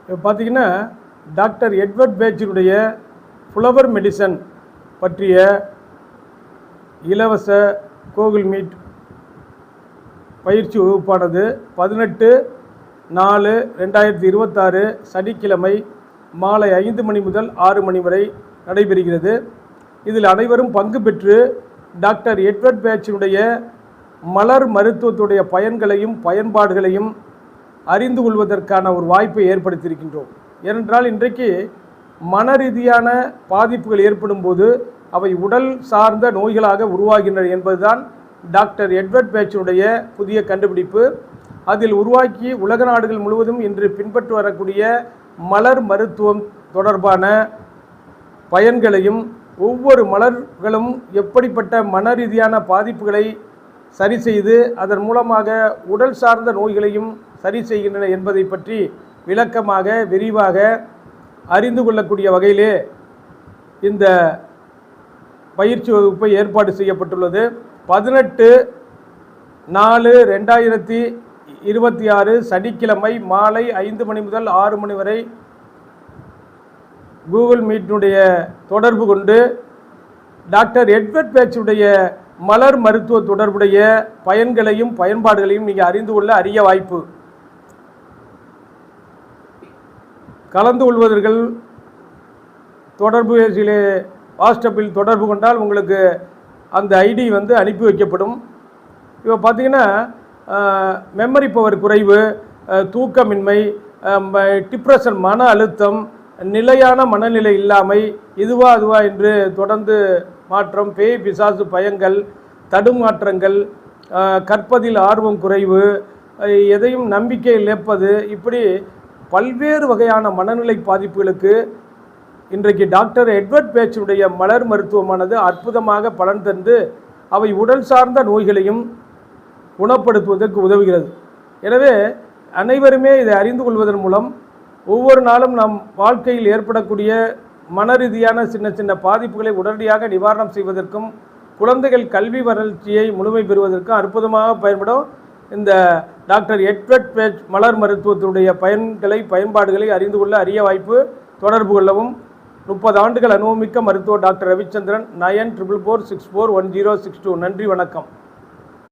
இப்போ பார்த்தீங்கன்னா doctor Edward பேச்சினுடைய flower medicine பற்றிய இலவச கூகுள் மீட் பயிற்சி வகுப்பானது 18/4/2026 சனிக்கிழமை மாலை 5 மணி முதல் 6 மணி வரை நடைபெறுகிறது. இதில் அனைவரும் பங்கு பெற்று டாக்டர் எட்வர்ட் பேச்சினுடைய மலர் மருத்துவத்துடைய பயன்களையும் பயன்பாடுகளையும் அறிந்து கொள்வதற்கான ஒரு வாய்ப்பை ஏற்படுத்தியிருக்கின்றோம். ஏனென்றால் இன்றைக்கு மன ரீதியான பாதிப்புகள் ஏற்படும் போது அவை உடல் சார்ந்த நோய்களாக உருவாகின்றன என்பதுதான் டாக்டர் எட்வர்ட் பேச்சினுடைய புதிய கண்டுபிடிப்பு. அதில் உருவாக்கி உலக நாடுகள் முழுவதும் இன்று பின்பற்றி வரக்கூடிய மலர் மருத்துவம் தொடர்பான பயன்களையும் ஒவ்வொரு மலர்களும் எப்படிப்பட்ட மன ரீதியான பாதிப்புகளை சரி செய்து அதன் மூலமாக உடல் சார்ந்த நோய்களையும் சரி செய்கின்றன என்பதை பற்றி விளக்கமாக விரிவாக அறிந்து கொள்ளக்கூடிய வகையிலே இந்த பயிற்சி வகுப்பை ஏற்பாடு செய்யப்பட்டுள்ளது. 18/4/2026 சனிக்கிழமை மாலை 5 மணி முதல் 6 மணி வரை கூகுள் மீட்டினுடைய தொடர்பு கொண்டு டாக்டர் எட்வர்ட் பேச்சுடைய மலர் மருத்துவ தொடர்புடைய பயன்களையும் பயன்பாடுகளையும் நீங்கள் அறிந்து கொள்ள அரிய வாய்ப்பு. கலந்து கொள்வதர்கள் தொடர்பு வாட்ஸ்அப்பில் தொடர்பு கொண்டால் உங்களுக்கு அந்த ஐடி அனுப்பி வைக்கப்படும். இப்போ பார்த்தீங்கன்னா மெமரி பவர் குறைவு, தூக்கமின்மை, டிப்ரெஷன் மன அழுத்தம், நிலையான மனநிலை இல்லாமை, இதுவா அதுவா என்று தொடர்ந்து மாற்றம், பேய் பிசாசு பயங்கள், தடுமாற்றங்கள், கற்பதில் ஆர்வம் குறைவு, எதையும் நம்பிக்கை இழப்பது, இப்படி பல்வேறு வகையான மனநிலை பாதிப்புகளுக்கு இன்றைக்கு டாக்டர் எட்வர்ட் பேச்சுடைய மலர் மருத்துவமானது அற்புதமாக பலன் தந்து அவை உடல் சார்ந்த நோய்களையும் குணப்படுத்துவதற்கு உதவுகிறது. எனவே அனைவருமே இதை அறிந்து கொள்வதன் மூலம் ஒவ்வொரு நாளும் நம் வாழ்க்கையில் ஏற்படக்கூடிய மன ரீதியான சின்ன சின்ன பாதிப்புகளை உடனடியாக நிவாரணம் செய்வதற்கும் குழந்தைகள் கல்வி வளர்ச்சியை முழுமை பெறுவதற்கும் அற்புதமாக பயன்படும். இந்த டாக்டர் எட்வர்ட் பேச் மலர் மருத்துவத்தினுடைய பயன்பாடுகளை அறிந்து கொள்ள அரிய வாய்ப்பு. தொடர்பு கொள்ளவும். 30 ஆண்டுகள் அனுபவமிக்க மருத்துவர் டாக்டர் ரவிச்சந்திரன் 9444641062. நன்றி, வணக்கம்.